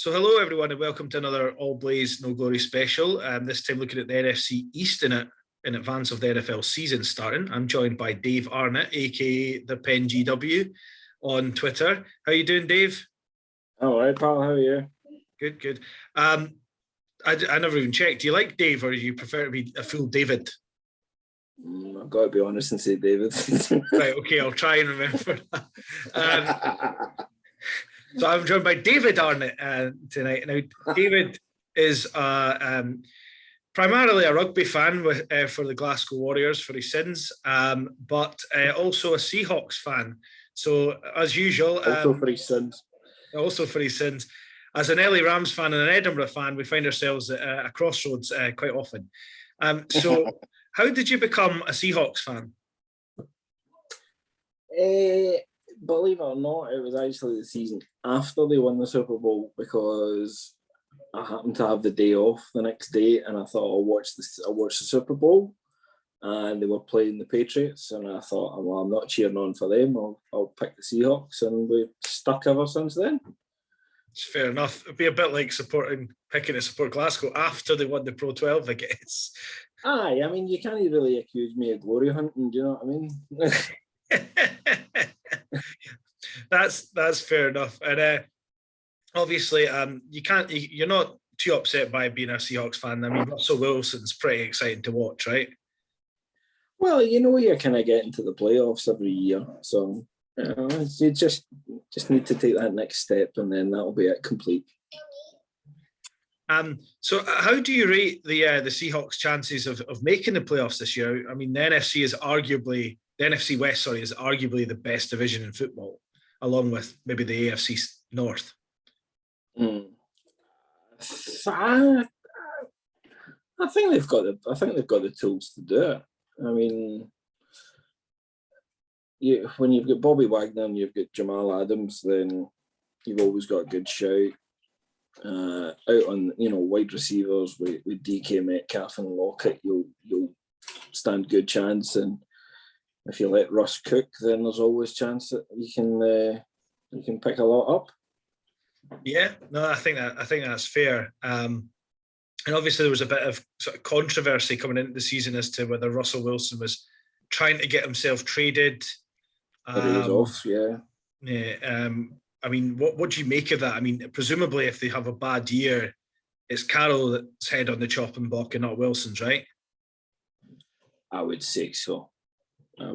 So hello everyone and welcome to another All Blaze No Glory special. This time looking at the NFC East in advance of the NFL season starting. I'm joined by Dave Arnott AKA the Pen GW on Twitter. How you doing, Dave? All right, pal. How are you? Good. I never even checked. Do you like Dave or do you prefer to be a full David? I've got to be honest and say David. Right, okay, I'll try and remember that. So I'm joined by David Arnott tonight. Now, David is primarily a rugby fan for the Glasgow Warriors for his sins, but also a Seahawks fan. So, as usual... also for his sins. Also for his sins. As an LA Rams fan and an Edinburgh fan, we find ourselves at a crossroads quite often. So, how did you become a Seahawks fan? Believe it or not, it was actually the season after they won the Super Bowl because I happened to have the day off the next day, and I thought I'll watch the Super Bowl, and they were playing the Patriots, and I thought, well, I'm not cheering on for them. I'll pick the Seahawks, and we've stuck ever since then. It's fair enough. It'd be a bit like picking to support Glasgow after they won the Pro 12, I guess. Aye, I mean, you can't really accuse me of glory hunting. Do you know what I mean? That's fair enough, and obviously, you're not too upset by being a Seahawks fan. I mean, Russell Wilson's pretty exciting to watch, right? Well, you're kind of getting to the playoffs every year, so you just need to take that next step, and then that'll be it complete. So how do you rate the Seahawks' chances of making the playoffs this year? I mean, the NFC West, is arguably the best division in football, along with maybe the AFC North. I think they've got the tools to do it. I mean, when you've got Bobby Wagner and you've got Jamal Adams, then you've always got a good shout. Out on wide receivers with DK Metcalf and Lockett, you'll stand good chance, and if you let Russ cook, then there's always chance that you can pick a lot up. Yeah, no, I think that's fair. And obviously there was a bit of sort of controversy coming into the season as to whether Russell Wilson was trying to get himself traded. But he was off, yeah. Yeah. I mean, what do you make of that? I mean, presumably if they have a bad year, it's Carroll that's head on the chopping block and not Wilson's, right? I would say so. I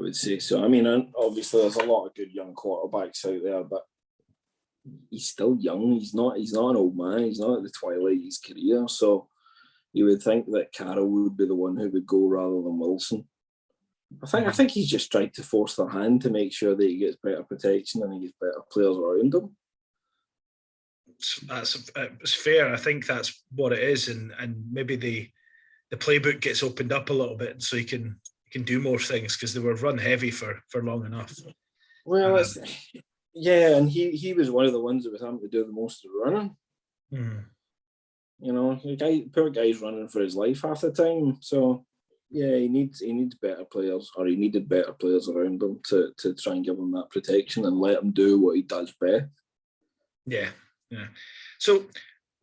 mean, obviously there's a lot of good young quarterbacks out there, but he's still young. He's not an old man. He's not at the twilight of his career. So you would think that Carroll would be the one who would go rather than Wilson. I think he's just tried to force their hand to make sure that he gets better protection and he gets better players around him. It's fair. I think that's what it is, and maybe the playbook gets opened up a little bit so he can do more things because they were run heavy for long enough. Well, and he was one of the ones that was having to do the most of the running. The poor guy's running for his life half the time. So yeah, he needs better players, or he needed better players around him to try and give him that protection and let him do what he does best. Yeah. So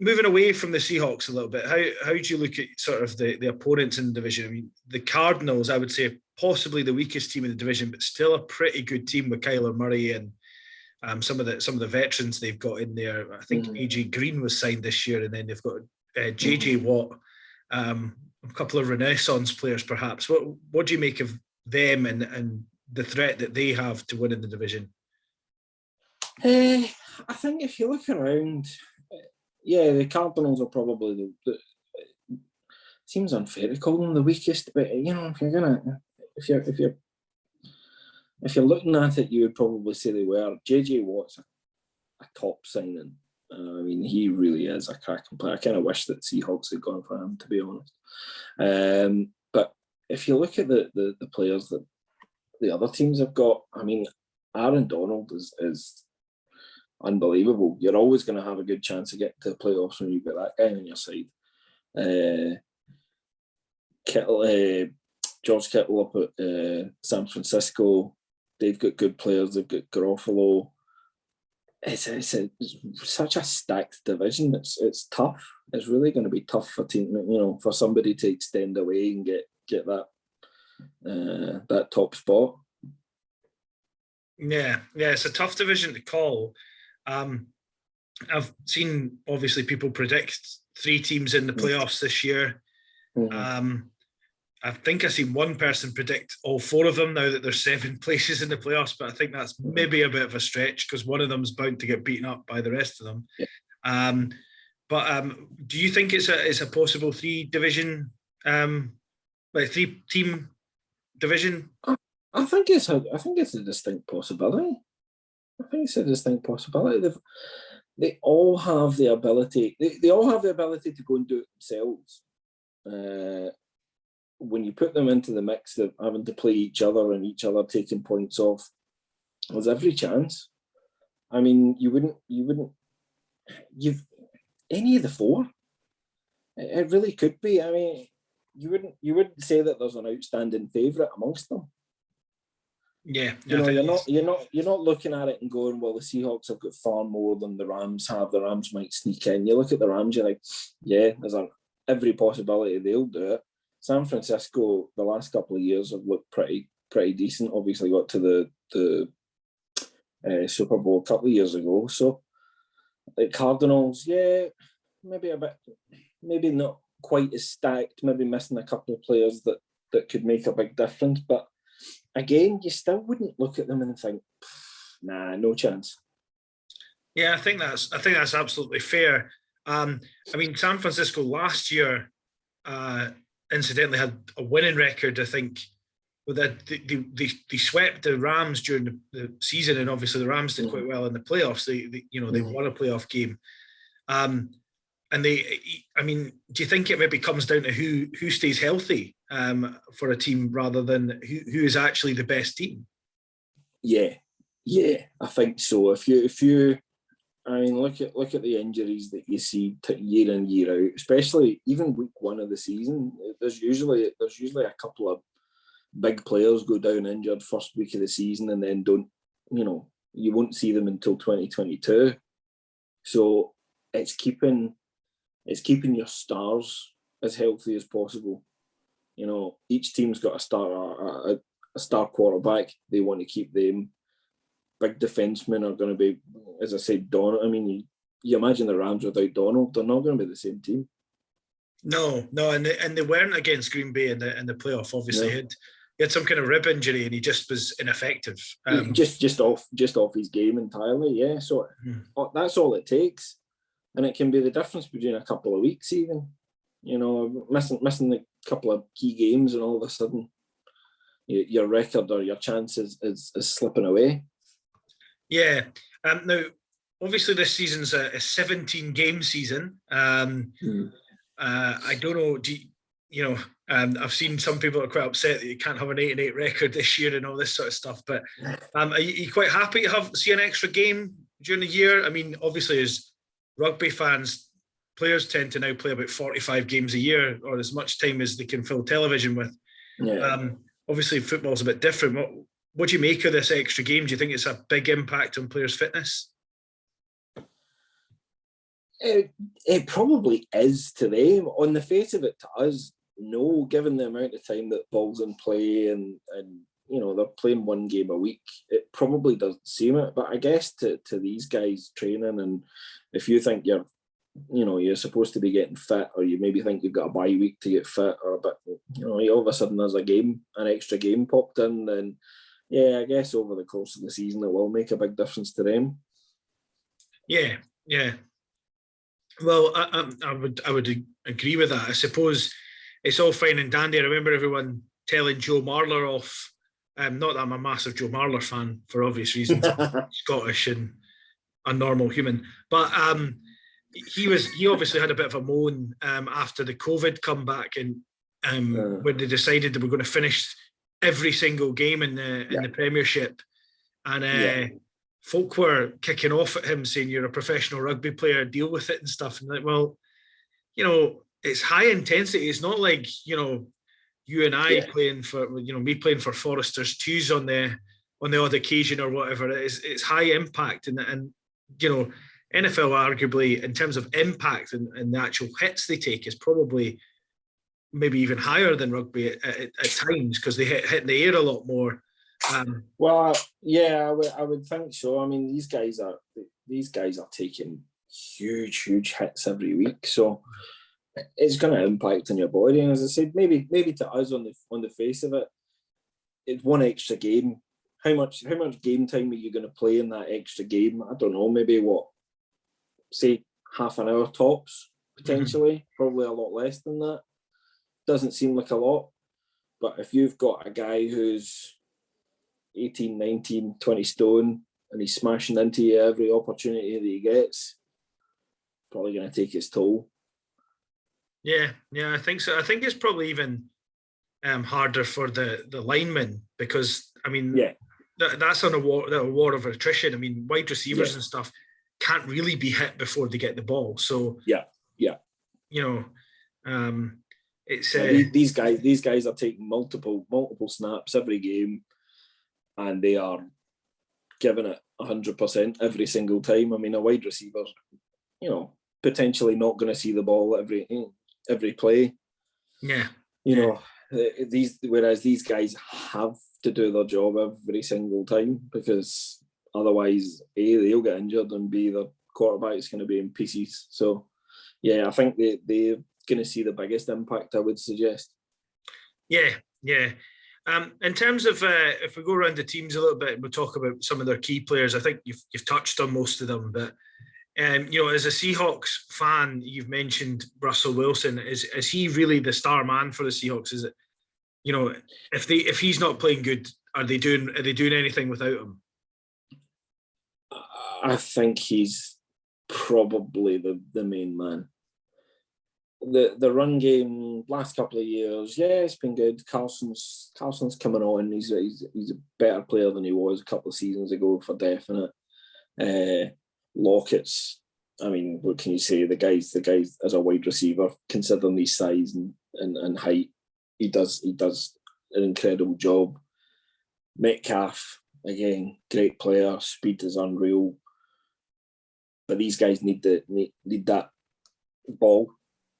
moving away from the Seahawks a little bit, how do you look at sort of the opponents in the division? I mean, the Cardinals, I would say, possibly the weakest team in the division, but still a pretty good team with Kyler Murray and some of the veterans they've got in there. I think AJ Green was signed this year, and then they've got JJ Watt, a couple of Renaissance players, perhaps. What do you make of them and the threat that they have to win in the division? I think if you look around, the Cardinals are probably the seems unfair to call them the weakest, but if you're looking at it, you would probably say they were. JJ Watt's a top signing. I mean, he really is a cracking player. I kind of wish that Seahawks had gone for him, to be honest. But if you look at the players that the other teams have got, I mean, Aaron Donald is unbelievable. You're always going to have a good chance of getting to the playoffs when you've got that guy on your side. George Kittle up at San Francisco, they've got good players. They've got Garoppolo. it's such a stacked division. It's tough. It's really going to be tough for team, for somebody to extend away and get that top spot. Yeah, it's a tough division to call. I've seen obviously people predict 3 teams in the playoffs this year. I think I've seen one person predict all 4 of them now that there's 7 places in the playoffs, but I think that's maybe a bit of a stretch because one of them's bound to get beaten up by the rest of them. Yeah. But do you think it's a possible 3-division, 3-team division? I think it's a distinct possibility. They all have the ability. They all have the ability to go and do it themselves. When you put them into the mix of having to play each other and each other taking points off, there's every chance. I mean, you've any of the 4. It really could be. I mean, you wouldn't say that there's an outstanding favourite amongst them. Yeah, you're not looking at it and going, well, the Seahawks have got far more than the Rams have. The Rams might sneak in. You look at the Rams, you're like, yeah, there's every possibility they'll do it. San Francisco, the last couple of years have looked pretty decent. Obviously, got to the Super Bowl a couple of years ago. So, the Cardinals, yeah, maybe not quite as stacked. Maybe missing a couple of players that could make a big difference, but. Again, you still wouldn't look at them and think, nah, no chance. Yeah, I think that's absolutely fair. I mean, San Francisco last year, incidentally, had a winning record. I think they swept the Rams during the season, and obviously the Rams did quite well in the playoffs. They won a playoff game. And do you think it maybe comes down to who stays healthy for a team rather than who is actually the best team? Yeah, I think so. If you, look at the injuries that you see year in year out, especially even week 1 of the season. There's usually a couple of big players go down injured first week of the season, and then you won't see them until 2022. So it's keeping your stars as healthy as possible. Each team's got a star quarterback. They want to keep them. Big defensemen are going to be, as I said, Donald. I mean, you imagine the Rams without Donald, they're not going to be the same team. No, and they weren't against Green Bay in the playoff. Obviously, he had some kind of rib injury and he just was ineffective. Just off his game entirely. Yeah, so that's all it takes. And it can be the difference between a couple of weeks even. Missing a couple of key games and all of a sudden your record or your chances is slipping away. Yeah. Now, obviously this season's a 17-game season. I don't know, I've seen some people are quite upset that you can't have an 8-8 record this year and all this sort of stuff, but are you quite happy to see an extra game during the year? I mean, obviously as rugby fans, players tend to now play about 45 games a year or as much time as they can fill television with. Yeah. Obviously, football's a bit different. What do you make of this extra game? Do you think it's a big impact on players' fitness? It probably is to them. On the face of it, to us, no, given the amount of time that ball's in play and they're playing 1 game a week, it probably doesn't seem it. But I guess to these guys training, and if you think you're supposed to be getting fit, or you maybe think you've got a bye week to get fit, or a bit, all of a sudden there's an extra game popped in, then yeah, I guess over the course of the season it will make a big difference to them. Yeah. Well, I would agree with that. I suppose it's all fine and dandy. I remember everyone telling Joe Marler off. Not that I'm a massive Joe Marler fan for obvious reasons. Scottish and a normal human, but he obviously had a bit of a moan after the COVID comeback, and when they decided that we're going to finish every single game in the Premiership, and folk were kicking off at him saying, "You're a professional rugby player, deal with it," and stuff. And like, well, it's high intensity. It's not like you and I playing for me playing for Foresters Twos on the odd occasion or whatever. It's high impact, and NFL arguably in terms of impact and the actual hits they take is probably maybe even higher than rugby at times because they hit in the air a lot more. Well, yeah, I would think so. I mean, these guys are taking huge hits every week, so it's going to impact on your body. And as I said, maybe to us on the face of it, it's one extra game. How much game time are you going to play in that extra game? I don't know. Maybe say half an hour tops potentially. Probably a lot less than that. Doesn't seem like a lot, but if you've got a guy who's 18, 19, 20 stone and he's smashing into you every opportunity that he gets, probably going to take his toll. Yeah, I think so. I think it's probably even harder for the linemen because, I mean, that's on a war of attrition. I mean, wide receivers and stuff can't really be hit before they get the ball. So, it's these guys are taking multiple snaps every game, and they are giving it 100% every single time. I mean, a wide receiver, potentially not going to see the ball every play. Yeah, whereas these guys have to do their job every single time because otherwise, A, they'll get injured, and B, the quarterback's going to be in pieces. So, I think they're going to see the biggest impact, I would suggest. Yeah. In terms of if we go around the teams a little bit, we'll talk about some of their key players. I think you've touched on most of them, but as a Seahawks fan, you've mentioned Russell Wilson. Is he really the star man for the Seahawks? Is it, if he's not playing good, are they doing anything without him? I think he's probably the main man. The run game last couple of years, it's been good. Carlson's coming on. He's a better player than he was a couple of seasons ago for definite. Lockett's, I mean, what can you say? The guys as a wide receiver, considering his size and height, he does an incredible job. Metcalf, again, great player. Speed is unreal. But these guys need that ball.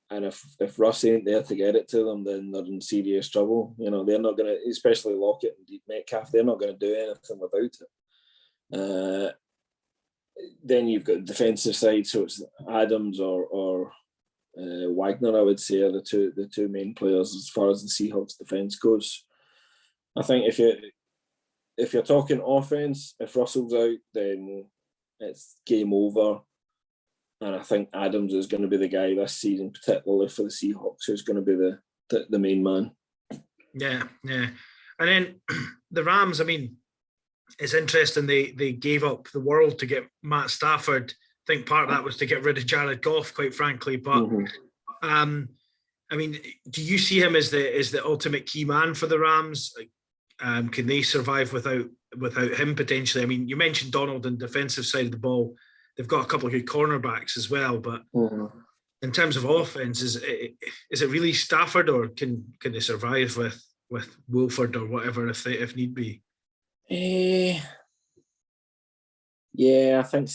And if Russ ain't there to get it to them, then they're in serious trouble. They're not going to, especially Lockett and Metcalf, they're not going to do anything without it. Then you've got the defensive side, so it's Adams or Wagner, I would say, are the two main players as far as the Seahawks defense goes. I think if you're talking offense, if Russell's out, then it's game over. And I think Adams is going to be the guy this season, particularly for the Seahawks, who's going to be the main man. Yeah. And then the Rams, I mean, it's interesting they gave up the world to get Matt Stafford. I think part of that was to get rid of Jared Goff, quite frankly. But I mean, do you see him as the ultimate key man for the Rams? Can they survive without him potentially? I mean, you mentioned Donald on the defensive side of the ball. They've got a couple of good cornerbacks as well, but in terms of offense, is it really Stafford, or can they survive with Wolford or whatever if need be? I think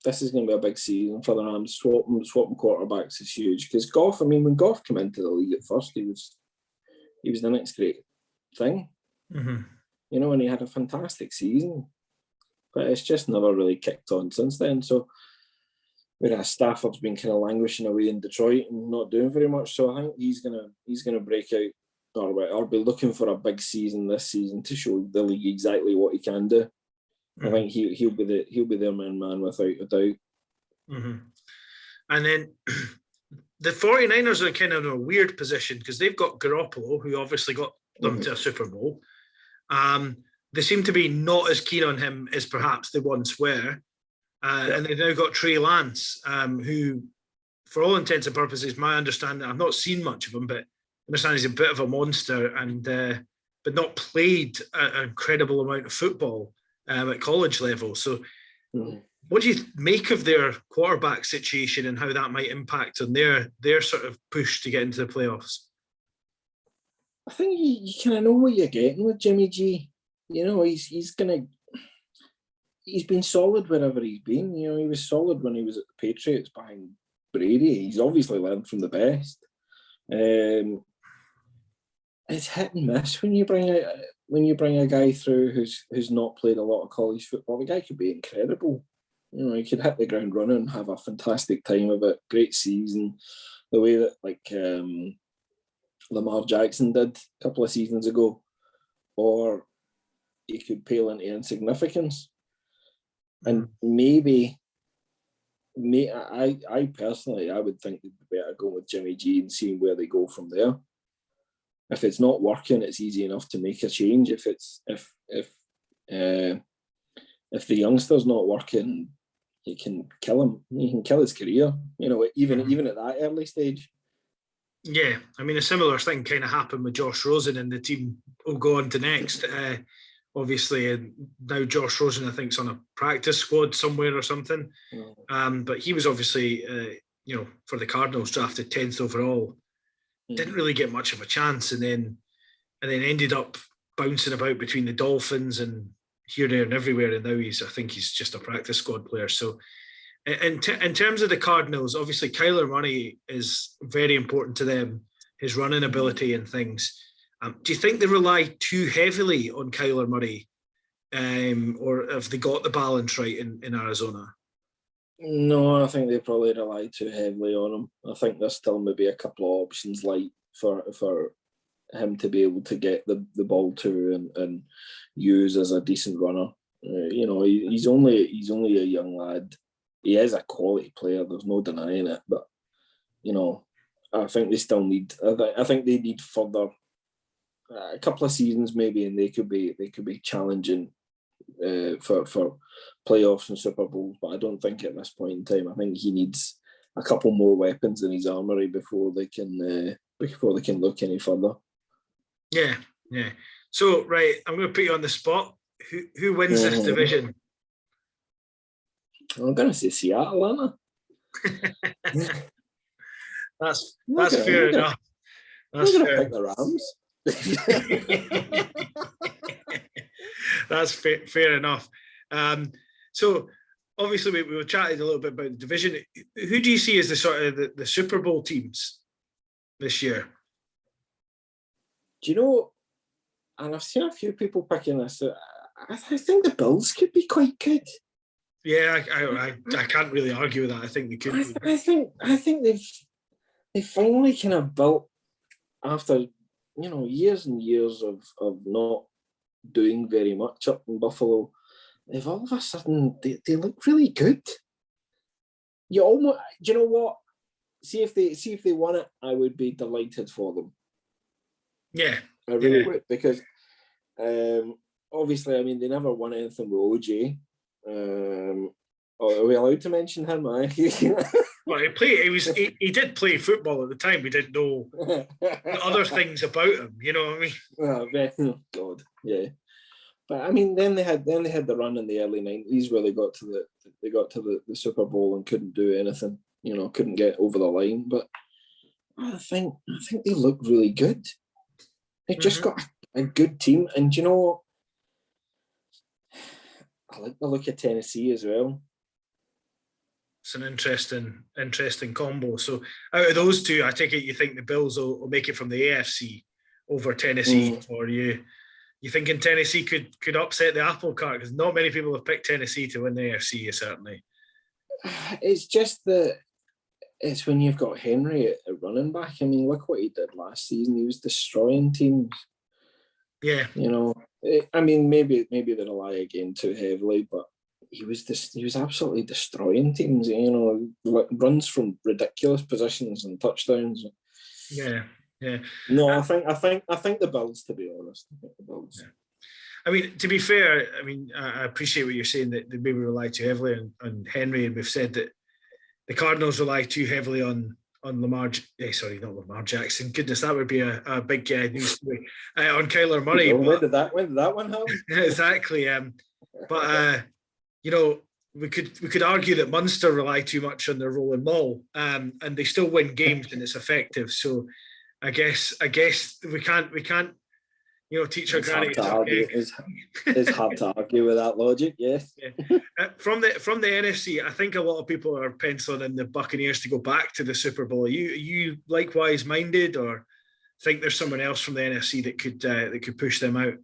this is going to be a big season for the Rams. Swapping quarterbacks is huge because Goff. I mean, when Goff came into the league at first, he was the next great thing, and he had a fantastic season. But it's just never really kicked on since then. So, whereas Stafford's been kind of languishing away in Detroit and not doing very much, so I think he's gonna break out or be looking for a big season this season to show the league exactly what he can do. I think he'll be their main man without a doubt. And then the 49ers are kind of in a weird position because they've got Garoppolo, who obviously got them to a Super Bowl. They seem to be not as keen on him as perhaps they once were. And they've now got Trey Lance, who, for all intents and purposes, my understanding, I've not seen much of him, but I understand he's a bit of a monster and but not played an incredible amount of football at college level. So what do you make of their quarterback situation and how that might impact on their sort of push to get into the playoffs? I think you kind of know what you're getting with Jimmy G. He's gonna he's been solid wherever he's been. You know, he was solid when he was at the Patriots behind Brady. He's obviously learned from the best. It's hit and miss when you bring a guy through who's not played a lot of college football. The guy could be incredible. You know, he could hit the ground running, have a fantastic time of it, great season. The way that Lamar Jackson did a couple of seasons ago, or he could pale into insignificance. And maybe I personally, I would think it'd be better going with Jimmy G and seeing where they go from there. If it's not working, it's easy enough to make a change. If the youngster's not working, you can kill him. You can kill his career. You know, even at that early stage. Yeah, I mean, a similar thing kind of happened with Josh Rosen, and the team will go on to next. Obviously, and now Josh Rosen, I think, is on a practice squad somewhere or something. But he was obviously, for the Cardinals, drafted 10th overall. Didn't really get much of a chance, and then ended up bouncing about between the Dolphins and here, there, and everywhere. And now I think he's just a practice squad player. So, in terms of the Cardinals, obviously Kyler Murray is very important to them, his running ability and things. Do you think they rely too heavily on Kyler Murray, or have they got the balance right in Arizona? No, I think they probably rely too heavily on him. I think there's still maybe a couple of options like for him to be able to get the ball to and use as a decent runner. He's only a young lad. He is a quality player. There's no denying it. But I think they still need. I think they need further a couple of seasons maybe, and they could be challenging for playoffs and Super Bowls, but I don't think at this point in time. I think he needs a couple more weapons in his armory before they can look any further. Yeah. So right, I'm going to put you on the spot. Who wins this division? I'm going to say Seattle, aren't I? That's fair enough. That's I'm going to fair. pick the Rams. That's fair enough. So obviously we were chatting a little bit about the division. Who do you see as the sort of the Super Bowl teams this year? Do you know? And I've seen a few people picking this. I think the Bills could be quite good. Yeah, I can't really argue with that. I think they could. I think they finally kind of built after years and years of not doing very much up in Buffalo. They've all of a sudden they look really good. Do you know what? See if they won it, I would be delighted for them. Yeah, I really would, because obviously, I mean, they never won anything with OJ. Are we allowed to mention him? Well, he did play football at the time. We didn't know other things about him. You know what I mean? Oh God, yeah. But I mean, then they had the run in the early 90s where they got to the Super Bowl and couldn't do anything. Couldn't get over the line. But I think they look really good. They just got a good team, and I like the look of Tennessee as well. It's an interesting combo. So out of those two, I take it you think the Bills will make it from the AFC over Tennessee, or you thinking Tennessee could upset the apple cart? Because not many people have picked Tennessee to win the AFC, certainly. It's just that it's when you've got Henry at running back. I mean, look what he did last season. He was destroying teams. Yeah. I mean, maybe they rely again too heavily, but he was absolutely destroying teams. Runs from ridiculous positions and touchdowns. Yeah. No, I think the Bills, to be honest. I think the Bills. Yeah. I mean, to be fair, I appreciate what you're saying, that they maybe rely too heavily on Henry, and we've said that the Cardinals rely too heavily on Lamar. Sorry, not Lamar Jackson. Goodness, that would be a big news story. On Kyler Murray. When did that one happen? Exactly. But we could argue that Munster rely too much on their rolling ball, and they still win games and it's effective. So I guess we can't teach her It's granny hard to to suck argue. egg. It's hard to argue with that logic. Yes. Yeah. From the NFC, I think a lot of people are penciling in the Buccaneers to go back to the Super Bowl. Are you likewise minded, or think there's someone else from the NFC that could push them out?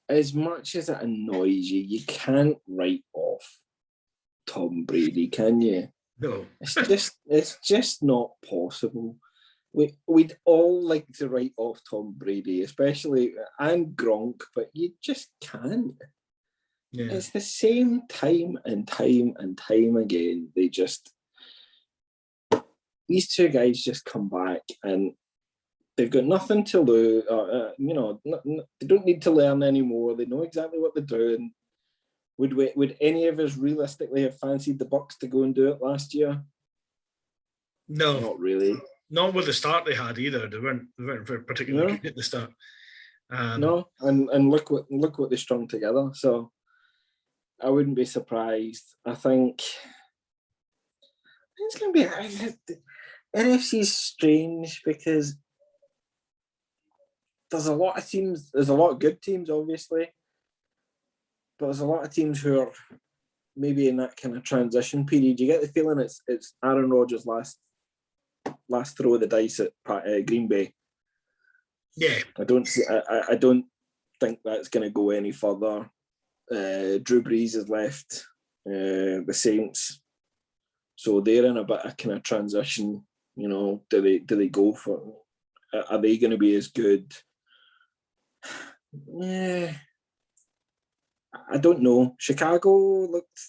As much as it annoys you, you can't write off Tom Brady, can you? No. It's just not possible. We'd all like to write off Tom Brady, especially, and Gronk, but you just can't. Yeah. It's the same time and time and time again. These two guys just come back and they've got nothing to lose. They don't need to learn anymore. They know exactly what they're doing. Would any of us realistically have fancied the Bucs to go and do it last year? No, not really. Not with the start they had either. They weren't very particularly good at the start. No, and look what they strung together. So I wouldn't be surprised. I think it's going to be NFC's strange because there's a lot of teams. There's a lot of good teams, obviously, but there's a lot of teams who are maybe in that kind of transition period. You get the feeling it's Aaron Rodgers' last throw of the dice at Green Bay. Yeah, I don't think that's going to go any further. Drew Brees has left the Saints, so they're in a bit of kind of transition. Do they go for? Are they going to be as good? Yeah, I don't know. Chicago looked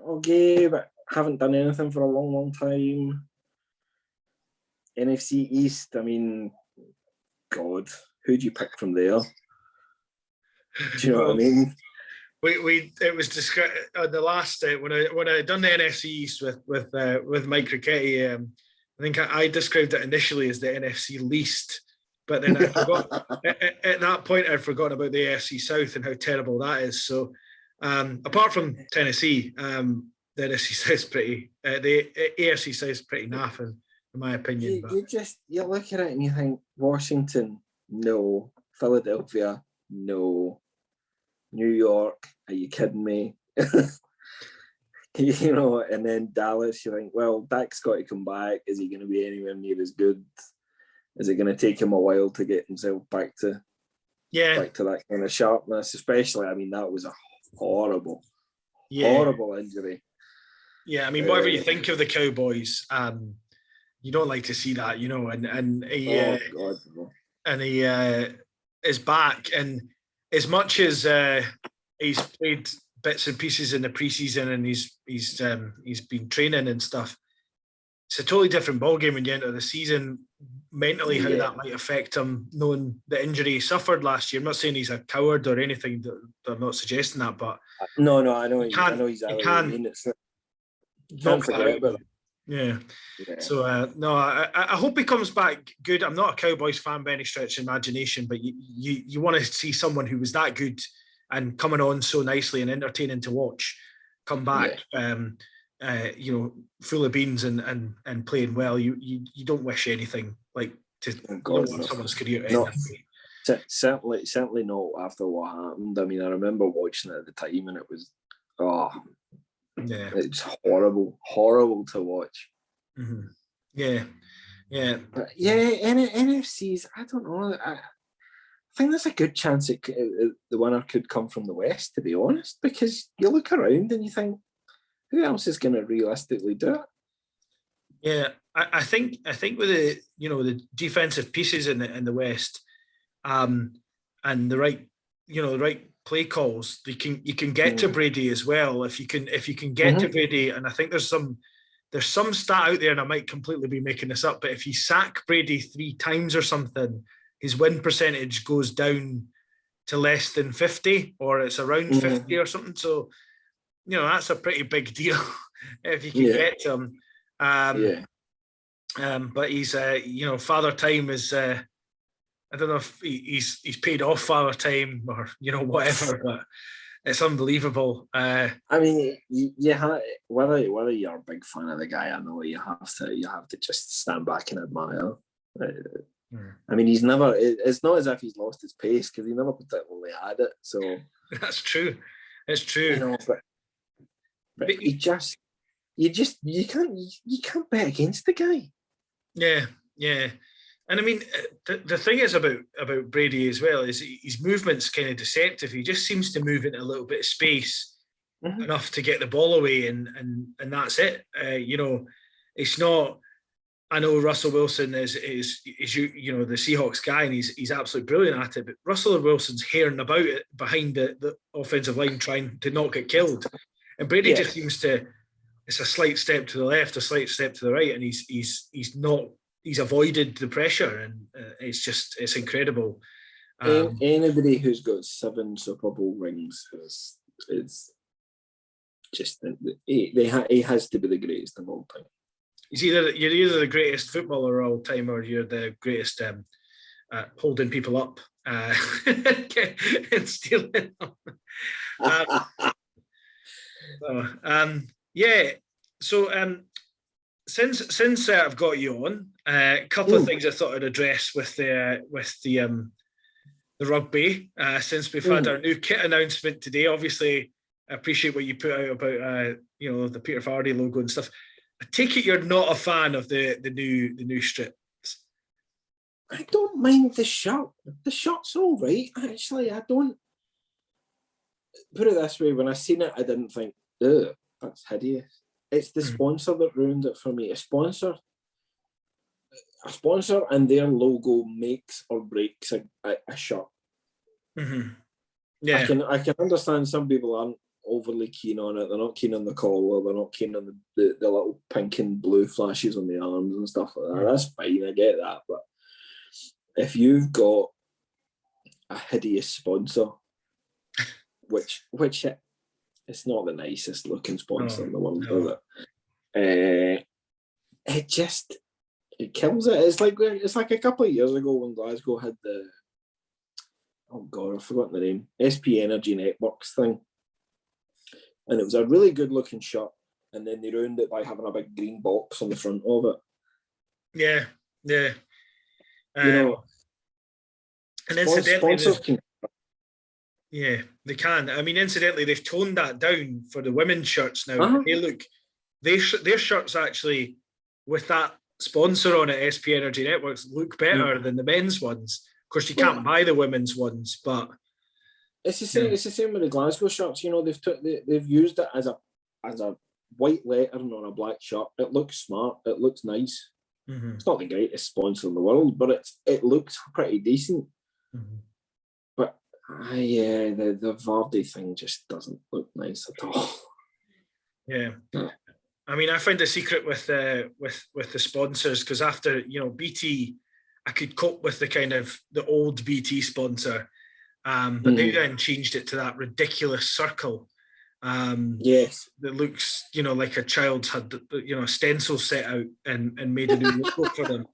okay, but haven't done anything for a long, long time. NFC East, I mean, God, who do you pick from there? Do you know what I mean? It was described on the last when I done the NFC East with Mike Ricchetty. I think I described it initially as the NFC least, but then I forgot at that point I'd forgotten about the AFC South and how terrible that is. So apart from Tennessee, the NFC South is pretty. The AFC South is pretty naff in my opinion. You look at it and you think Washington, no. Philadelphia, no. New York, are you kidding me? And then Dallas, you think, well, Dak's got to come back. Is he going to be anywhere near as good? Is it going to take him a while to get himself back to that kind of sharpness? Especially, I mean, that was a horrible injury. Yeah, I mean, whatever you think of the Cowboys, you don't like to see that, and he, God, no. And he is back, and as much as he's played bits and pieces in the preseason and he's been training and stuff, it's a totally different ballgame when you enter the season. Mentally, how that might affect him, knowing the injury he suffered last year. I'm not saying he's a coward or anything. I'm not suggesting that, but no, I know exactly what you mean. It's not forget about it. Yeah. So no, I hope he comes back good. I'm not a Cowboys fan by any stretch of imagination, but you want to see someone who was that good and coming on so nicely and entertaining to watch come back. Full of beans and playing well. You don't wish anything like to someone's career. No, certainly not after what happened. I mean, I remember watching it at the time, and it was it's horrible to watch. Mm-hmm. Yeah. But NFCs, I don't know. I think there's a good chance the winner could come from the West, to be honest, because you look around and you think, who else is going to realistically do it? Yeah, I think with the defensive pieces in the West, and the right play calls, you can get to Brady as well if you can get to Brady. And I think there's some stat out there, and I might completely be making this up, but if you sack Brady 3 times or something, his win percentage goes down to less than 50, or it's around 50 or something. So, that's a pretty big deal if you can get to him. But he's, Father Time is, I don't know if he's paid off Father Time or, whatever, but it's unbelievable. I mean, you have, whether you're a big fan of the guy, I know you have to just stand back and admire. I mean, he's never. It's not as if he's lost his pace because he never particularly had it. So that's true. It's true. You know, but you can't bet against the guy. Yeah, yeah. And I mean, the thing is about Brady as well is his movement's kind of deceptive. He just seems to move into a little bit of space enough to get the ball away, and that's it. You know, it's not. I know Russell Wilson is you know, the Seahawks guy, and he's absolutely brilliant at it. But Russell Wilson's herring about it behind the offensive line, trying to not get killed, and Brady just seems to. It's a slight step to the left, a slight step to the right, and he's not. He's avoided the pressure, and it's incredible. Anybody who's got 7 Super Bowl rings is just he has to be the greatest of all time. You're either the greatest footballer of all time, or you're the greatest holding people up and stealing them. Yeah. So since I've got you on, a couple of things I thought I'd address with the rugby. Since we've had our new kit announcement today, obviously I appreciate what you put out about you know, the Peter Fardy logo and stuff. I take it you're not a fan of the new strips. I don't mind the shirt. The shirt's all right. Actually, I don't. Put it this way: when I seen it, I didn't think, "Ugh, that's hideous." It's the sponsor that ruined it for me. A sponsor, and their logo makes or breaks a shirt. Yeah, I can understand some people aren't overly keen on it. They're not keen on the collar. They're not keen on the little pink and blue flashes on the arms and stuff like that. That's fine. I get that. But if you've got a hideous sponsor, which it's not the nicest looking sponsor in the world, is it? It kills it. It's like a couple of years ago when Glasgow had the I've forgotten the name, SP Energy Networks thing. And it was a really good looking shirt, and then they ruined it by having a big green box on the front of it. Yeah. You know, and incidentally, they can. I mean, incidentally, they've toned that down for the women's shirts now. Their shirts actually, with that sponsor on it, SP Energy Networks, look better than the men's ones. Of course, you can't buy the women's ones, but it's the same. It's the same with the Glasgow shirts. You know, they've used it as a white lettering on a black shirt. It looks smart. It looks nice. It's not the greatest sponsor in the world, but it looks pretty decent. But the Vardy thing just doesn't look nice at all. Yeah. I mean, I found a secret with the sponsors, because after, you know, BT, I could cope with the kind of the old BT sponsor, but they then changed it to that ridiculous circle. Yes, that looks, you know, like a child's had, you know, a stencil set out and made a new logo for them.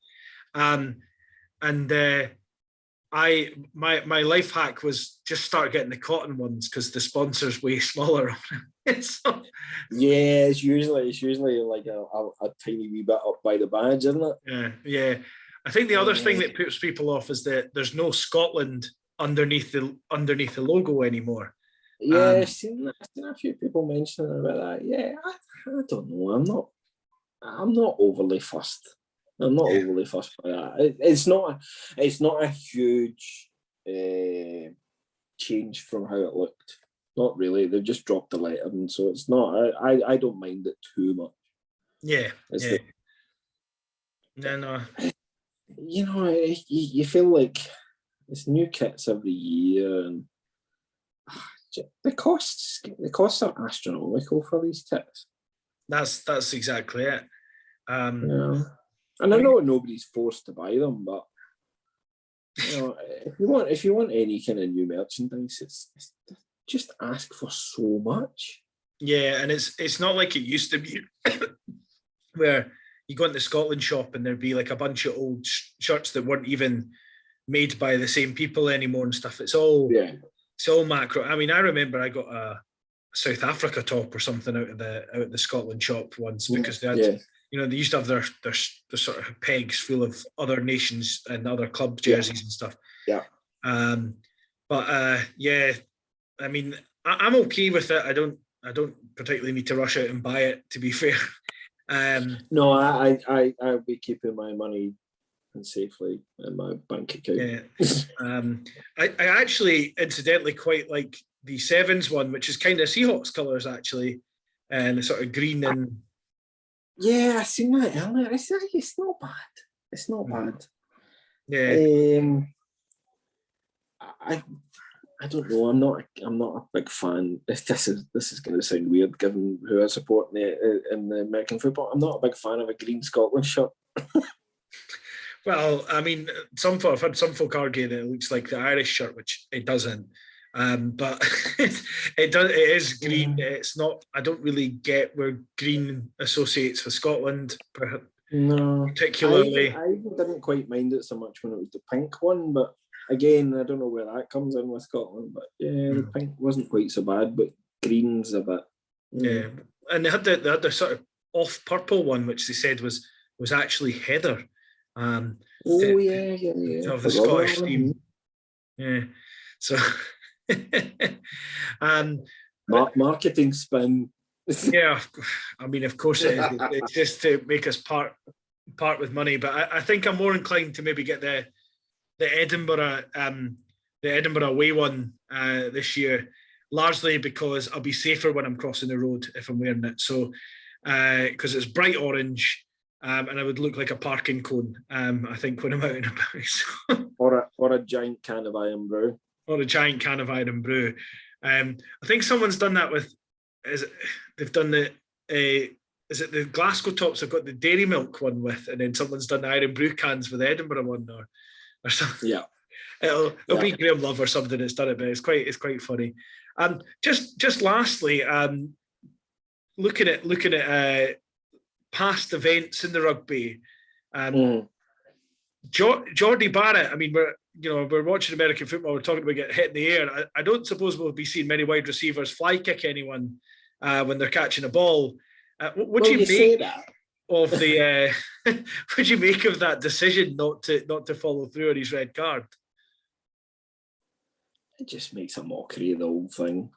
My life hack was just start getting the cotton ones, because the sponsor's way smaller. So, yeah, it's usually like a tiny wee bit up by the badge, isn't it? Yeah. I think the other thing that puts people off is that there's no Scotland underneath the logo anymore. Yeah, I've seen a few people mentioning about that. Yeah, I don't know. I'm not overly fussed. I'm not overly fussed by that. It's not a huge change from how it looked. Not really. They've just dropped the lettering, so it's not. I don't mind it too much. Yeah. No. You know, you feel like it's new kits every year, and the costs are astronomical for these kits. That's exactly it. Yeah. And I know nobody's forced to buy them, but you know, if you want any kind of new merchandise, it's just ask for so much. Yeah, and it's not like it used to be, where you go into the Scotland shop and there'd be like a bunch of old shirts that weren't even made by the same people anymore and stuff. It's all macro. I mean, I remember I got a South Africa top or something out of the Scotland shop once, because they they used to have their sort of pegs full of other nations and other club jerseys and stuff. Yeah. But yeah, I mean, I'm okay with it. I don't particularly need to rush out and buy it, to be fair. No, I'll be keeping my money safely in my bank account. Yeah. I actually incidentally quite like the Sevens one, which is kind of Seahawks colours actually, and the sort of green and. Yeah, I seen that earlier. It's not bad. It's not bad. Yeah. I don't know. I'm not a big fan. This is going to sound weird, given who I support in the American football. I'm not a big fan of a green Scotland shirt. Well, I mean, I've had some folk argue that it looks like the Irish shirt, which it doesn't. But it does. It is green. It's not. I don't really get where green associates with Scotland. No, particularly. I even didn't quite mind it so much when it was the pink one, but again, I don't know where that comes in with Scotland. But yeah, the pink wasn't quite so bad, but green's a bit. Yeah, and they had the sort of off purple one, which they said was actually heather. Of the Scottish team. Yeah, so marketing spin. Yeah, I mean, of course it is. It's just to make us part with money. But I think I'm more inclined to maybe get the Edinburgh away one this year, largely because I'll be safer when I'm crossing the road if I'm wearing it. So because it's bright orange. And I would look like a parking cone, I think, when I'm out and about. or a giant can of Iron Brew. Or a giant can of Iron Brew. I think someone's done that with. They've done is it the Glasgow tops? I've got the dairy milk one with, and then someone's done the Iron Brew cans with the Edinburgh one or something. Yeah, it'll be Graham Love or something that's done it, but it's quite funny. Just lastly, looking at past events in the rugby. Geordie Barrett, I mean, we're watching American football, we're talking about getting hit in the air. I don't suppose we'll be seeing many wide receivers fly kick anyone when they're catching a ball. What do you make of the what do you make of that decision not to follow through on his red card? It just makes a mockery of the whole thing.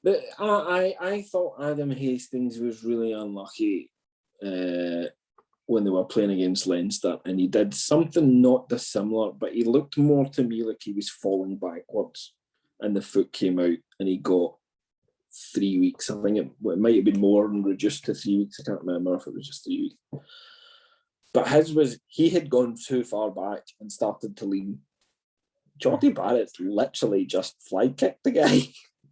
But I thought Adam Hastings was really unlucky when they were playing against Leinster, and he did something not dissimilar, but he looked more to me like he was falling backwards, and the foot came out, and he got 3 weeks. I think it might have been more and reduced to 3 weeks. I can't remember if it was just 3 weeks. But his was, he had gone too far back and started to lean. Geordie Barrett's literally just fly kicked the guy.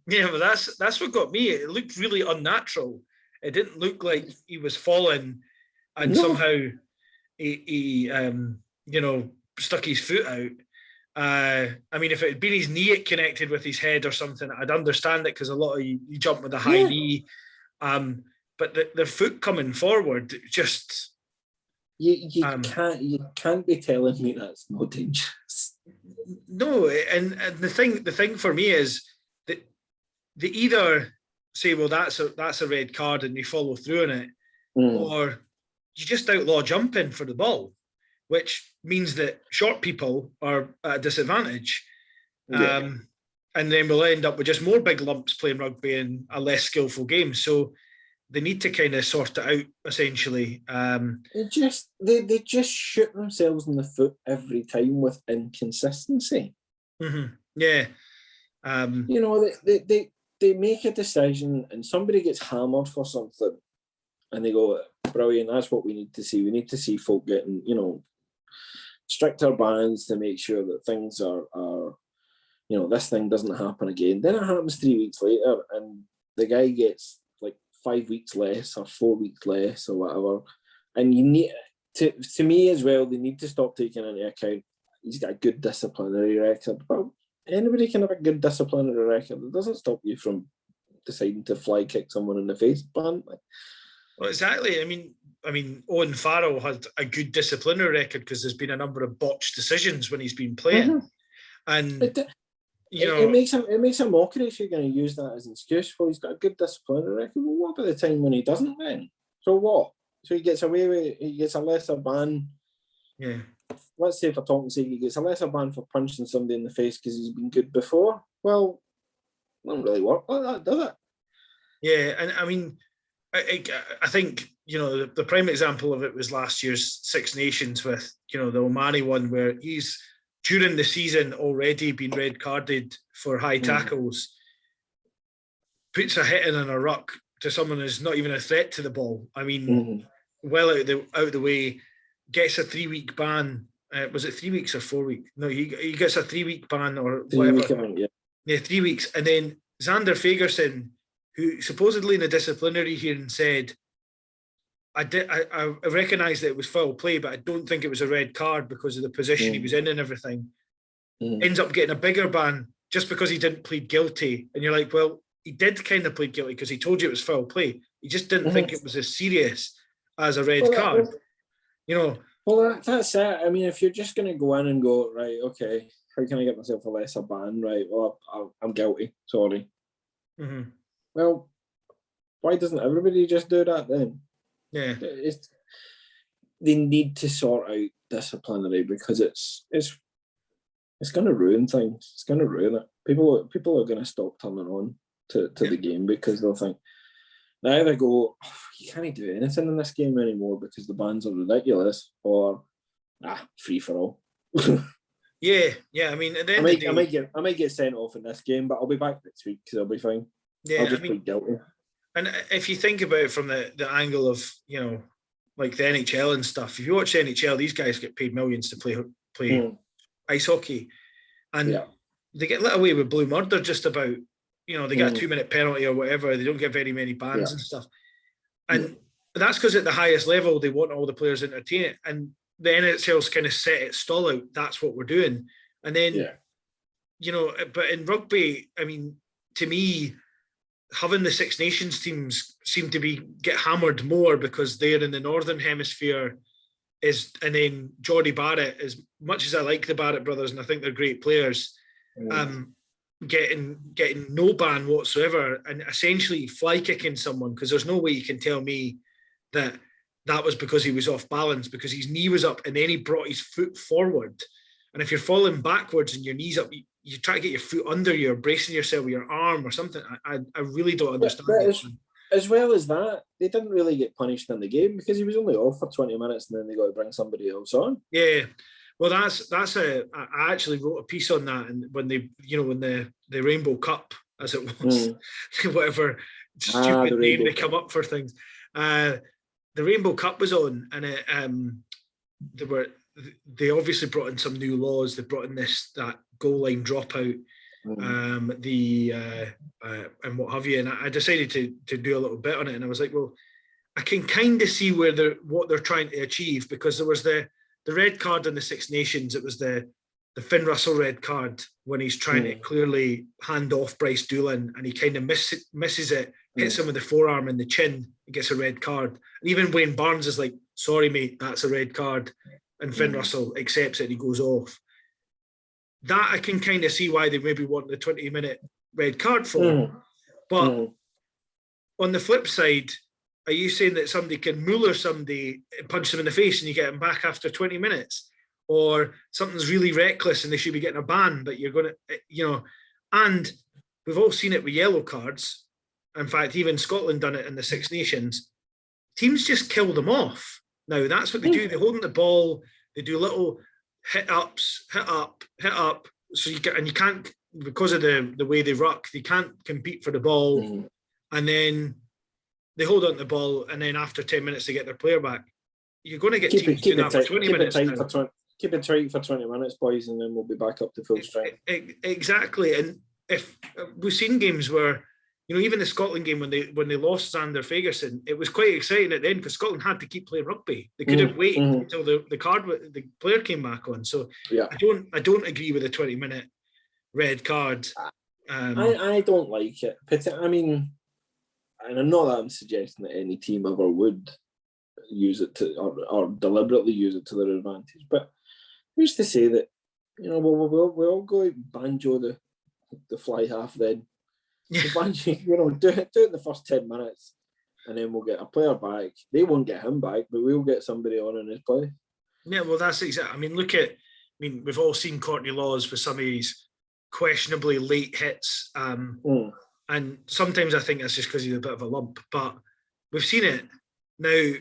Yeah, but that's what got me. It looked really unnatural. It didn't look like he was falling and somehow he stuck his foot out. I mean, if it had been his knee it connected with his head or something, I'd understand it because a lot of you jump with a high knee. But the foot coming forward, just you can't be telling me that's not dangerous. No, and the thing for me is that they either say, well, that's a red card and you follow through on it, or you just outlaw jumping for the ball, which means that short people are at a disadvantage. And then we'll end up with just more big lumps playing rugby in a less skillful game. So they need to kind of sort it out, essentially. They just shoot themselves in the foot every time with inconsistency. Mm-hmm. Yeah. They make a decision and somebody gets hammered for something and they go, brilliant, that's what we need to see. We need to see folk getting, stricter bans to make sure that things are this thing doesn't happen again. Then it happens 3 weeks later and the guy gets like 5 weeks less or 4 weeks less or whatever. And you need to me as well, they need to stop taking into account he's got a good disciplinary record. Well, anybody can have a good disciplinary record. It doesn't stop you from deciding to fly kick someone in the face, apparently. Well, exactly. I mean, Owen Farrell had a good disciplinary record because there's been a number of botched decisions when he's been playing. And you know, it makes a mockery if you're going to use that as an excuse. Well, he's got a good disciplinary record. Well, what about the time when he doesn't then? So what? So he gets away with, he gets a lesser ban. Yeah. Let's say for talking sake, he gets a lesser ban for punching somebody in the face because he's been good before. Well, it doesn't really work like that, does it? Yeah, and I mean, I think, you know, the prime example of it was last year's Six Nations with, you know, the Omani one, where he's during the season already been red carded for high tackles, puts a hit in and a ruck to someone who's not even a threat to the ball. I mean, well out of the way, gets a 3-week ban. Was it 3 weeks or 4 weeks? No, he gets a 3-week ban or whatever. Yeah, 3 weeks. And then Xander Fagerson, who supposedly in a disciplinary hearing said, I recognise that it was foul play, but I don't think it was a red card because of the position he was in and everything. Ends up getting a bigger ban just because he didn't plead guilty. And you're like, well, he did kind of plead guilty because he told you it was foul play. He just didn't think it was as serious as a red card. You know. Well, that's it. I mean, if you're just going to go in and go, right, okay, how can I get myself a lesser ban? Right, well, I'm guilty. Sorry. Well, why doesn't everybody just do that then? Yeah, they need to sort out disciplinary because it's going to ruin things. It's going to ruin it. People are going to stop turning on to the game because they'll think now they go, oh, you can't do anything in this game anymore because the bans are ridiculous, or free for all. yeah. I mean, at the end I might get sent off in this game, but I'll be back next week because I'll be fine. Yeah, I'll just plead guilty. And if you think about it from the angle of, you know, like the NHL and stuff, if you watch the NHL, these guys get paid millions to play ice hockey, and they get let away with blue murder just about. You know, they get a 2-minute penalty or whatever. They don't get very many bans and stuff. And that's because at the highest level, they want all the players entertained. And the NHL's kind of set its stall out. That's what we're doing. And then, you know, but in rugby, I mean, to me, having the Six Nations teams seem to get hammered more because they're in the Northern Hemisphere. And then Geordie Barrett, as much as I like the Barrett brothers and I think they're great players, getting no ban whatsoever and essentially fly kicking someone, because there's no way you can tell me that was because he was off balance, because his knee was up and then he brought his foot forward. And if you're falling backwards and your knee's up, you try to get your foot under you or bracing yourself with your arm or something. I really don't understand. As well as that, they didn't really get punished in the game because he was only off for 20 minutes and then they got to bring somebody else on. Yeah. Well, I actually wrote a piece on that, and when the Rainbow Cup, as it was, whatever stupid name they come up for things, the Rainbow Cup was on, and they obviously brought in some new laws. They brought in that goal line dropout, and what have you. And I decided to do a little bit on it, and I was like, well, I can kind of see what they're trying to achieve, because there was the red card in the Six Nations. It was the Finn Russell red card when he's trying to clearly hand off Bryce Doolan, and he kind of misses it, hits him with the forearm in the chin, and gets a red card. And even Wayne Barnes is like, sorry, mate, that's a red card. And Finn Russell accepts it and he goes off. That I can kind of see why they maybe want the 20-minute red card for. But on the flip side, are you saying that somebody can Mueller somebody and punch them in the face and you get them back after 20 minutes? Or something's really reckless and they should be getting a ban, but you're going to, you know, and we've all seen it with yellow cards. In fact, even Scotland done it in the Six Nations. Teams just kill them off. Now, that's what they do. They hold on the ball. They do little hit up. So you can't, because of the way they ruck, they can't compete for the ball. And then they hold on to the ball, and then after 10 minutes they get their player back. You're going to get teams doing that for 20 minutes. Keep it tight for 20 minutes, boys, and then we'll be back up to full strength. Exactly. And if we've seen games where, you know, even the Scotland game when they lost Xander Fagerson, it was quite exciting at the end because Scotland had to keep playing rugby. They couldn't wait until the player came back on. So I don't agree with the 20-minute red card. I don't like it. I mean, and I'm not that I'm suggesting that any team ever would use it to or deliberately use it to their advantage. But who's to say that, you know, we'll all go out and banjo the the fly half then. Yeah. Do it in the first 10 minutes, and then we'll get a player back. They won't get him back, but we'll get somebody on in his place. Yeah, well, that's exactly. I mean, we've all seen Courtney Laws with some of these questionably late hits. And sometimes I think that's just because he's a bit of a lump. But we've seen it now.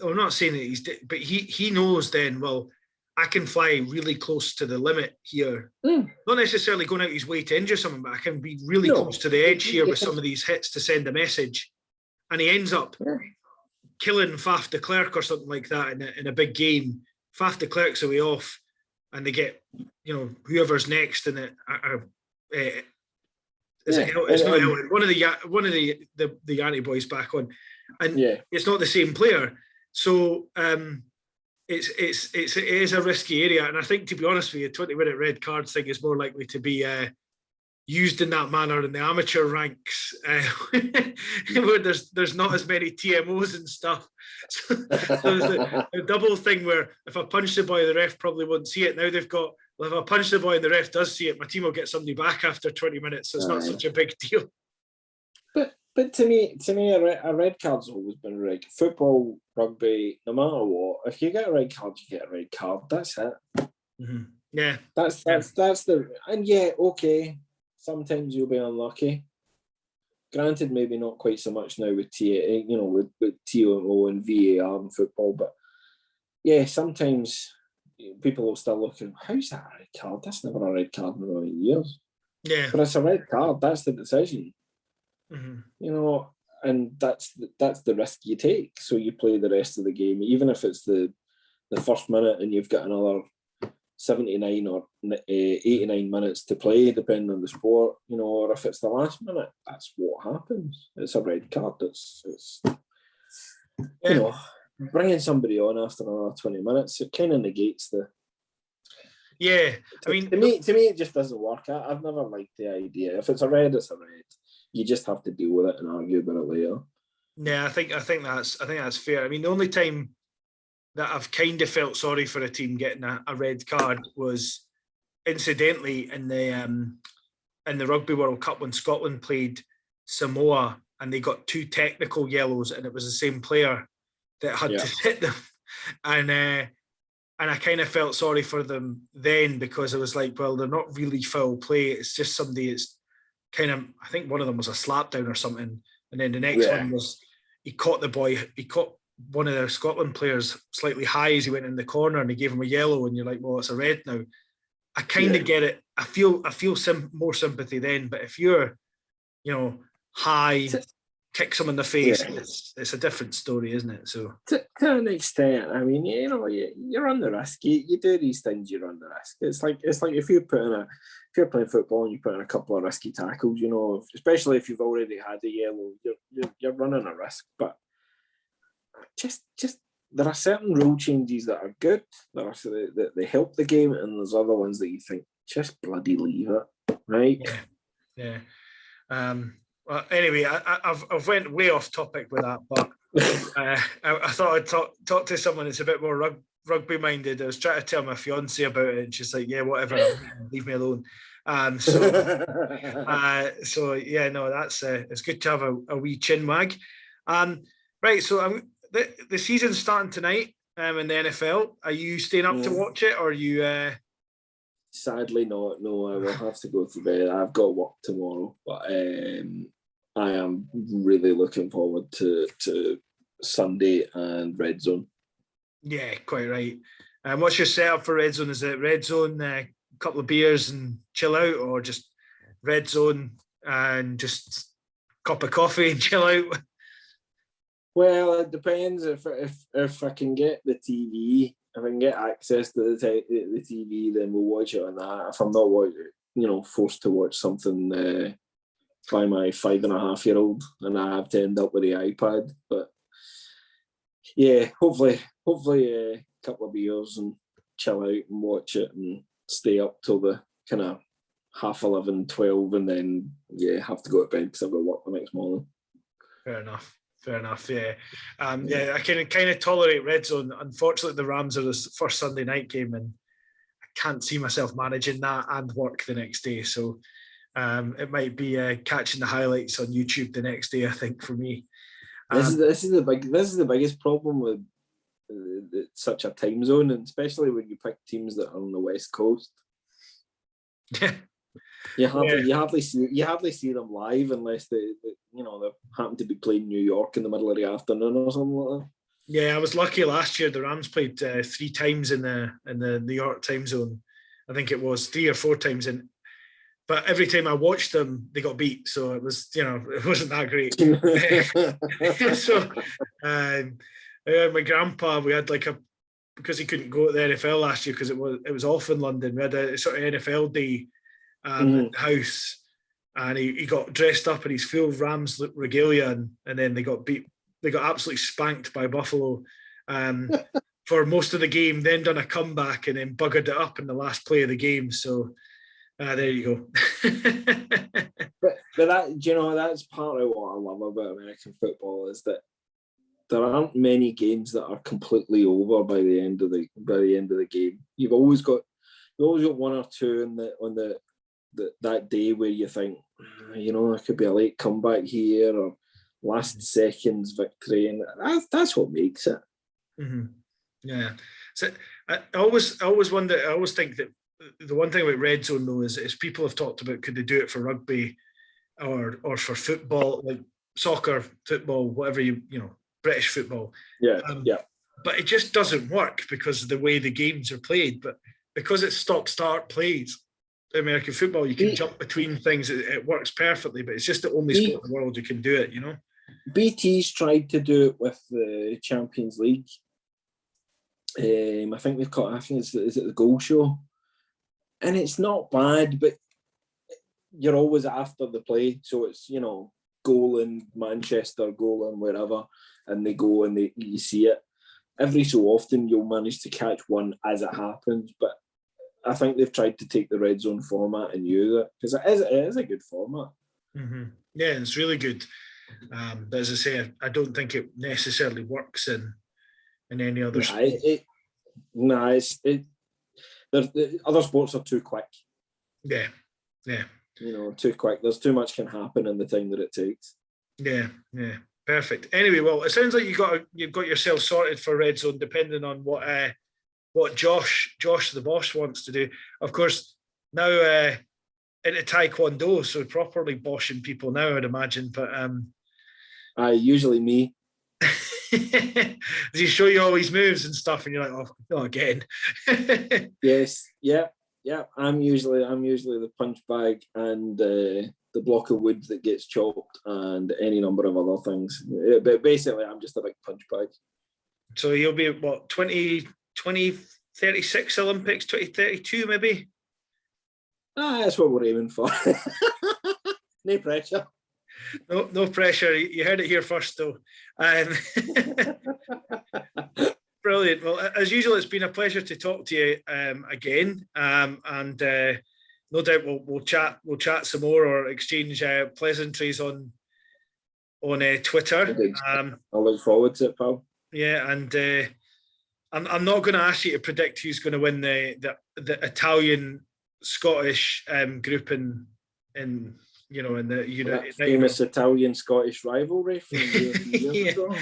I'm not saying that but he knows then, well, I can fly really close to the limit here. Not necessarily going out his way to injure someone, but I can be really close to the edge here with some of these hits to send a message. And he ends up killing Faf de Klerk or something like that in a big game. Faf de Klerk's away off, and they get, whoever's next in it. It's not Ellen. One of the Yanni boys back on, and it's not the same player. So it is a risky area, and I think, to be honest with you, 20-minute red card thing is more likely to be used in that manner in the amateur ranks, where there's not as many TMOs and stuff. So there's the double thing where if I punch the boy, the ref probably won't see it. Now they've got, well, if I punch the boy and the ref does see it, my team will get somebody back after 20 minutes, so it's not such a big deal. But to me, a red card's always been red. Football, rugby, no matter what, if you get a red card, you get a red card. That's it. Mm-hmm. Yeah, that's the, and okay. Sometimes you'll be unlucky. Granted, maybe not quite so much now with with TMO and VAR in football, but sometimes people will still look and, how's that a red card? That's never a red card in a million years. Yeah, but it's a red card. That's the decision. Mm-hmm. And that's the risk you take. So you play the rest of the game, even if it's the first minute and you've got another 79 or 89 minutes to play, depending on the sport, or if it's the last minute, that's what happens. It's a red card. It's bringing somebody on after another 20 minutes, it kind of negates the. Yeah, I mean, to me, it just doesn't work. I've never liked the idea. If it's a red, it's a red. You just have to deal with it and argue about it later. Yeah, I think that's fair. I mean, the only time that I've kind of felt sorry for a team getting a red card was, incidentally, in the Rugby World Cup when Scotland played Samoa and they got 2 technical yellows, and it was the same player that had to hit them, and I kind of felt sorry for them then, because it was like, well, they're not really foul play. It's just somebody. It's kind of, I think one of them was a slap down or something, and then the next one was he caught one of the Scotland players slightly high as he went in the corner, and he gave him a yellow, and you're like, well, it's a red now. I kind of get it. I feel more sympathy then, but if you're, high, kick someone in the face, it's a different story, isn't it? So to an extent, I mean, you run the risk. You do these things, you run the risk. It's like if you're playing football and you put in a couple of risky tackles, especially if you've already had a yellow, you're running a risk. But just there are certain rule changes that are good, that they help the game, and there's other ones that you think, just bloody leave it, right? Yeah. Well, anyway, I've went way off topic with that, but I thought I'd talk to someone that's a bit more rugby minded. I was trying to tell my fiance about it, and she's like, "Yeah, whatever, leave me alone." So yeah, no, that's it's good to have a wee chin wag. Right, so the season's starting tonight in the NFL. Are you staying up to watch it, or are you? Sadly not. No, I will have to go to bed. I've got work tomorrow, but I am really looking forward to Sunday and Red Zone. Yeah, quite right. What's your setup for Red Zone? Is it Red Zone, a couple of beers and chill out, or just Red Zone and just cup of coffee and chill out? Well, it depends. If I can get the TV, if I can get access to the TV, then we'll watch it on that. If I'm not forced to watch something by my 5.5-year-old, and I have to end up with the iPad. But yeah, hopefully a couple of beers and chill out and watch it and stay up till the kind of 11:30, 12, and then have to go to bed because I've got work the next morning. Fair enough. Yeah. I can kind of tolerate Red Zone. Unfortunately, the Rams are the first Sunday night game, and I can't see myself managing that and work the next day. So it might be catching the highlights on YouTube the next day, I think, for me. This is the biggest problem with such a time zone, and especially when you pick teams that are on the West Coast. Yeah. You hardly see them live unless they happen to be playing New York in the middle of the afternoon or something like that. Yeah, I was lucky last year. The Rams played 3 times in the New York time zone. I think it was 3 or 4 times in. But every time I watched them, they got beat. So it was, it wasn't that great. So my grandpa, we had because he couldn't go to the NFL last year because it was off in London. We had a sort of NFL day at the house, and he got dressed up in his full Rams regalia, and then they got beat. They got absolutely spanked by Buffalo for most of the game, then done a comeback and then buggered it up in the last play of the game. So there you go. but that's part of what I love about American football is that there aren't many games that are completely over by the end of the game. You've always got 1 or 2 on that day where you think, it could be a late comeback here or last seconds victory, and that's what makes it. Mm-hmm. Yeah. So I always wonder. I always think that the one thing about red zone though is people have talked about could they do it for rugby or for football, like soccer, football, whatever British football. Yeah. But it just doesn't work because of the way the games are played. But because it's stop-start plays, American football, you can jump between things. It works perfectly, but it's just the only sport in the world you can do it. BT's tried to do it with the Champions League. I think they've got. I think is it the Goal Show, and it's not bad, but you're always after the play, so it's goal in Manchester, goal in wherever, and they go and you see it every so often. You'll manage to catch one as it happens, but I think they've tried to take the red zone format and use it because it is a good format. Mm-hmm. Yeah, it's really good. But as I say, I don't think it necessarily works in any other sport. The other sports are too quick. Yeah. Too quick. There's too much can happen in the time that it takes. Yeah. Perfect. Anyway, well, it sounds like you've got yourself sorted for red zone, depending on what Josh the boss wants to do. Of course, now into Taekwondo, so properly boshing people now, I'd imagine. But usually me. Does he show you all his moves and stuff, and you're like, oh, not again? Yes, yeah. I'm usually the punch bag and the block of wood that gets chopped and any number of other things. But basically, I'm just a big punch bag. So you'll be at what 2036 Olympics, 2032 maybe? That's what we're aiming for. No pressure. No pressure. You heard it here first, though. Brilliant. Well, as usual, it's been a pleasure to talk to you again, and no doubt we'll chat some more or exchange pleasantries on Twitter. I look forward to it, pal. Yeah, and I'm not going to ask you to predict who's going to win the Italian Scottish group in the famous Italian Scottish rivalry from years ago.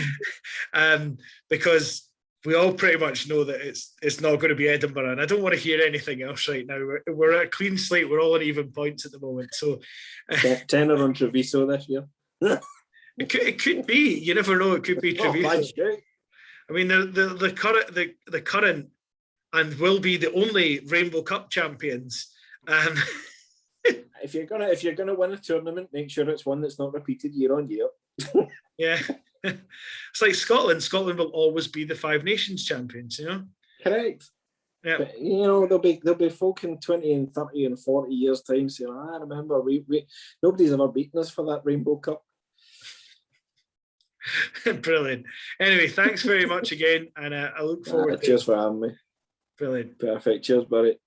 Because we all pretty much know that it's not going to be Edinburgh, and I don't want to hear anything else right now. We're at a clean slate. We're all on even points at the moment. So tenner on Treviso this year. it could be. You never know. It could be Treviso. I mean, the current and will be the only Rainbow Cup champions. If you're gonna win a tournament, make sure it's one that's not repeated year on year. Yeah. It's like Scotland. Scotland will always be the Five Nations champions, Correct. Yeah. But, there'll be folk in 20 and 30 and 40 years' time saying, I remember we nobody's ever beaten us for that Rainbow Cup. Brilliant. Anyway, thanks very much again, and I look forward to cheers for having me. Brilliant. Perfect. Cheers, buddy.